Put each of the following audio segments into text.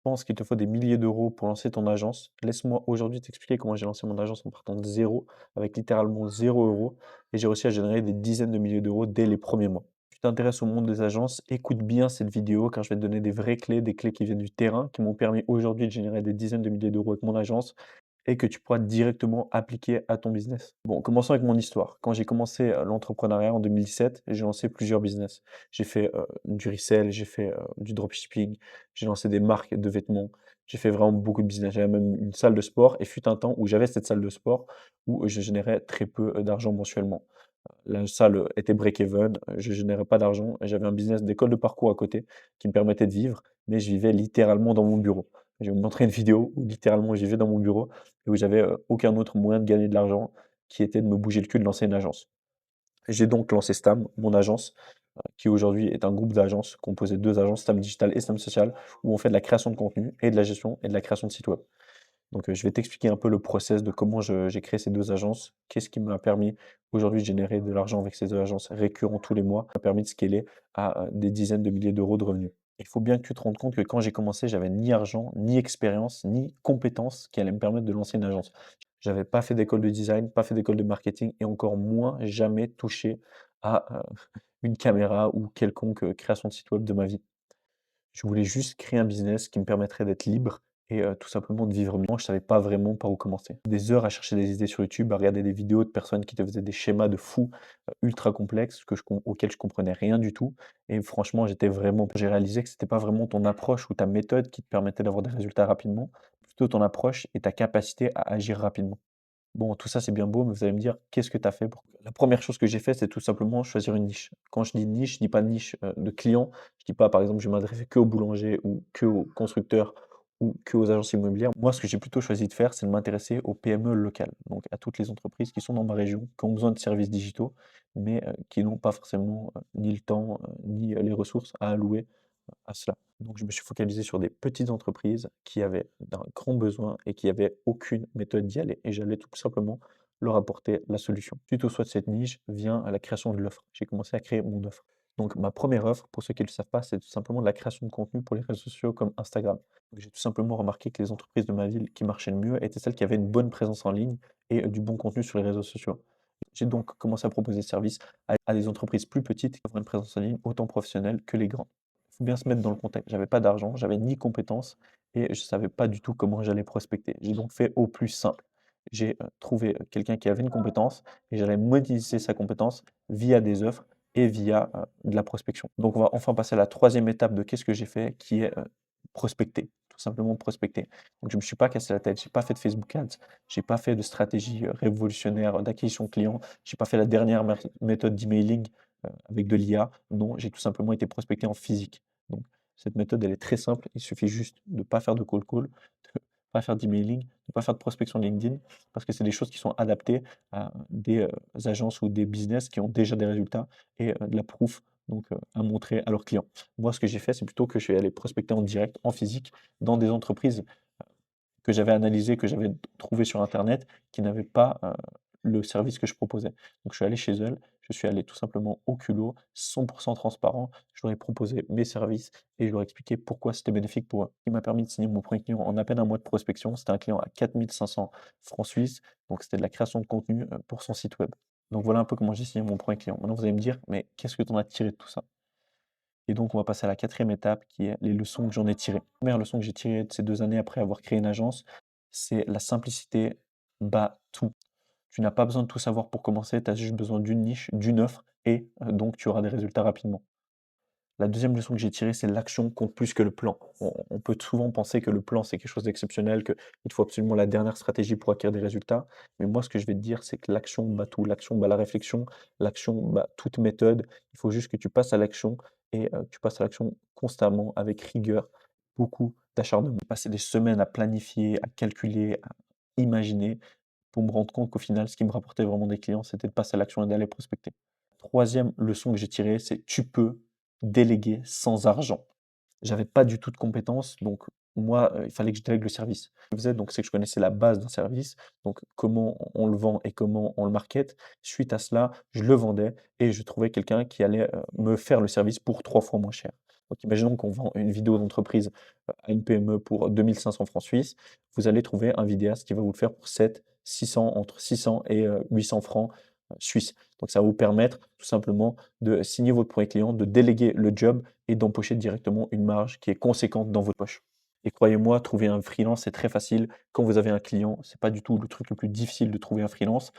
Pense qu'il te faut des milliers d'euros pour lancer ton agence. Laisse-moi aujourd'hui t'expliquer comment j'ai lancé mon agence en partant de zéro, avec littéralement 0 € et j'ai réussi à générer des dizaines de milliers d'euros dès les premiers mois. Si tu t'intéresses au monde des agences, écoute bien cette vidéo car je vais te donner des vraies clés, des clés qui viennent du terrain, qui m'ont permis aujourd'hui de générer des dizaines de milliers d'euros avec mon agence et que tu pourras directement appliquer à ton business. Bon, commençons avec mon histoire. Quand j'ai commencé l'entrepreneuriat en 2017, j'ai lancé plusieurs business. J'ai fait du resell, j'ai fait du dropshipping, j'ai lancé des marques de vêtements, j'ai fait vraiment beaucoup de business. J'avais même une salle de sport et fut un temps où j'avais cette salle de sport où je générais très peu d'argent mensuellement. La salle était break-even, je générais pas d'argent et j'avais un business d'école de parcours à côté qui me permettait de vivre, mais je vivais littéralement dans mon bureau. Je vais vous montrer une vidéo où littéralement je vivais dans mon bureau et où j'avais aucun autre moyen de gagner de l'argent qui était de me bouger le cul de lancer une agence. J'ai donc lancé Stam, mon agence, qui aujourd'hui est un groupe d'agences composé de 2 agences, Stam Digital et Stam Social, où on fait de la création de contenu et de la gestion et de la création de sites web. Donc, je vais t'expliquer un peu le process de comment j'ai créé ces 2 agences. Qu'est-ce qui m'a permis aujourd'hui de générer de l'argent avec ces 2 agences récurrents tous les mois, m'a permis de scaler à, des dizaines de milliers d'euros de revenus. Il faut bien que tu te rendes compte que quand j'ai commencé, j'avais ni argent, ni expérience, ni compétences qui allaient me permettre de lancer une agence. J'avais pas fait d'école de design, pas fait d'école de marketing et encore moins jamais touché à, une caméra ou quelconque, création de site web de ma vie. Je voulais juste créer un business qui me permettrait d'être libre et tout simplement de vivre mieux. Je savais pas vraiment par où commencer. Des heures à chercher des idées sur YouTube, à regarder des vidéos de personnes qui te faisaient des schémas de fous, ultra complexes auxquels je comprenais rien du tout et franchement, j'ai réalisé que c'était pas vraiment ton approche ou ta méthode qui te permettait d'avoir des résultats rapidement, plutôt ton approche et ta capacité à agir rapidement. Bon, tout ça, c'est bien beau, mais vous allez me dire: «Qu'est-ce que tu as fait pour?» La première chose que j'ai fait, c'est tout simplement choisir une niche. Quand je dis niche, je dis pas niche, de clients. Je dis pas, par exemple, je vais m'adresser qu'aux boulangers ou qu'aux constructeurs ou qu'aux agences immobilières. Moi, ce que j'ai plutôt choisi de faire, c'est de m'intéresser aux PME locales, donc à toutes les entreprises qui sont dans ma région, qui ont besoin de services digitaux, mais qui n'ont pas forcément, ni le temps, ni, les ressources à allouer à cela. Donc je me suis focalisé sur des petites entreprises qui avaient d'un grand besoin et qui avaient aucune méthode d'y aller et j'allais tout simplement leur apporter la solution. Suite au choix de cette niche vient à la création de l'offre. J'ai commencé à créer mon offre. Donc ma première offre, pour ceux qui ne le savent pas, c'est tout simplement de la création de contenu pour les réseaux sociaux comme Instagram. Donc, j'ai tout simplement remarqué que les entreprises de ma ville qui marchaient le mieux étaient celles qui avaient une bonne présence en ligne et du bon contenu sur les réseaux sociaux. J'ai donc commencé à proposer ce service à des entreprises plus petites qui avaient une présence en ligne autant professionnelle que les grandes. Il faut bien se mettre dans le contexte. J'avais pas d'argent, j'avais ni compétences et je savais pas du tout comment j'allais prospecter. J'ai donc fait au plus simple. J'ai, trouvé, quelqu'un qui avait une compétence et j'allais monétiser sa compétence via des offres et via, de la prospection. Donc on va enfin passer à la troisième étape de qu'est-ce que j'ai fait qui est, prospecter, tout simplement prospecter. Donc je me suis pas cassé la tête, j'ai pas fait de Facebook Ads, j'ai pas fait de stratégie, révolutionnaire d'acquisition client, j'ai pas fait la dernière méthode d'emailing, avec de l'IA. Non, j'ai tout simplement été prospecter en physique. Donc cette méthode, elle est très simple. Il suffit juste de ne pas faire de cold call, de pas faire d'emailing, de ne pas faire de prospection LinkedIn, parce que c'est des choses qui sont adaptées à des, agences ou des business qui ont déjà des résultats et de la proof, donc à montrer à leurs clients. Moi, ce que j'ai fait, c'est plutôt que je suis allé prospecter en direct, en physique, dans des entreprises que j'avais analysées, que j'avais trouvées sur internet, qui n'avaient pas, le service que je proposais. Donc je suis allé chez elles, je suis allé tout simplement au culot, 100 transparent. Je leur ai proposé mes services et je leur ai expliqué pourquoi c'était bénéfique pour eux. Ce qui m'a permis de signer mon premier client en à peine un mois de prospection. C'était un client à 4 500 francs suisses, donc c'était de la création de contenu, pour son site web. Donc voilà un peu comment j'ai signé mon premier client. Maintenant vous allez me dire: «Mais qu'est-ce que tu en as tiré de tout ça?» Et donc on va passer à la quatrième étape qui est les leçons que j'en ai tirées. La première leçon que j'ai tirée de ces 2 années après avoir créé une agence, c'est la simplicité bat tout. Tu n'as pas besoin de tout savoir pour commencer, tu as juste besoin d'une niche, d'une offre et donc tu auras des résultats rapidement. La deuxième leçon que j'ai tirée, c'est l'action compte plus que le plan. On peut souvent penser que le plan, c'est quelque chose d'exceptionnel, qu'il faut absolument la dernière stratégie pour acquérir des résultats. Mais moi, ce que je vais te dire, c'est que l'action bat tout. L'action bat la réflexion, l'action bat toute méthode. Il faut juste que tu passes à l'action et que tu passes à l'action constamment, avec rigueur, beaucoup d'acharnement. J'ai passé des semaines à planifier, à calculer, à imaginer pour me rendre compte qu'au final, ce qui me rapportait vraiment des clients, c'était de passer à l'action et d'aller prospecter. Troisième leçon que j'ai tirée, c'est tu peux déléguer sans argent. J'avais pas du tout de compétences, donc moi, il fallait que je délègue le service. Ce que je faisais donc, c'est que je connaissais la base d'un service, donc comment on le vend et comment on le market. Suite à cela, je le vendais et je trouvais quelqu'un qui allait, me faire le service pour 3 fois moins cher. Donc imaginons qu'on vend une vidéo d'entreprise, à une PME pour 2 500 francs suisses. Vous allez trouver un vidéaste qui va vous le faire pour 600, entre 600 et 800 francs, suisses. Donc ça va vous permettre tout simplement de signer votre premier client, de déléguer le job et d'empocher directement une marge qui est conséquente dans votre poche. Et croyez-moi, trouver un freelance, c'est très facile. Quand vous avez un client, c'est pas du tout le truc le plus difficile de trouver un freelance.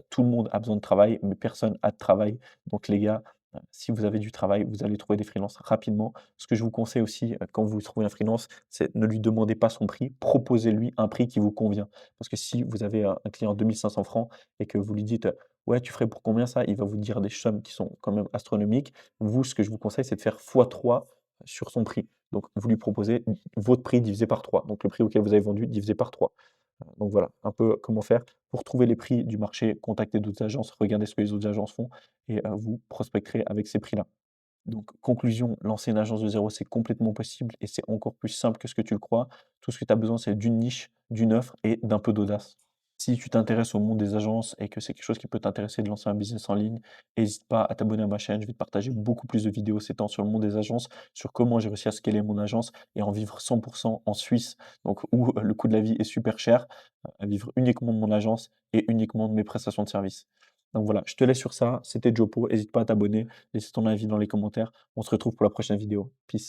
Tout le monde a besoin de travail, mais personne a de travail. Donc les gars, si vous avez du travail, vous allez trouver des freelances rapidement. Ce que je vous conseille aussi, quand vous trouvez un freelance, c'est ne lui demandez pas son prix, proposez-lui un prix qui vous convient. Parce que si vous avez un client à 2 500 francs et que vous lui dites: «Ouais, tu ferais pour combien ça?» Il va vous dire des sommes qui sont quand même astronomiques. Vous, ce que je vous conseille, c'est de faire x3 sur son prix. Donc vous lui proposez votre prix divisé par 3, donc le prix auquel vous avez vendu divisé par 3. Donc voilà, un peu comment faire pour trouver les prix du marché, contacter d'autres agences, regarder ce que les autres agences font et vous prospecterez avec ces prix-là. Donc conclusion, lancer une agence de zéro, c'est complètement possible et c'est encore plus simple que ce que tu le crois. Tout ce que tu as besoin, c'est d'une niche, d'une offre et d'un peu d'audace. Si tu t'intéresses au monde des agences et que c'est quelque chose qui peut t'intéresser de lancer un business en ligne, n'hésite pas à t'abonner à ma chaîne. Je vais te partager beaucoup plus de vidéos ces temps sur le monde des agences, sur comment j'ai réussi à scaler mon agence et en vivre 100% en Suisse, donc où le coût de la vie est super cher, à vivre uniquement de mon agence et uniquement de mes prestations de services. Donc voilà, je te laisse sur ça. C'était Jopo. N'hésite pas à t'abonner, laisse ton avis dans les commentaires. On se retrouve pour la prochaine vidéo. Peace.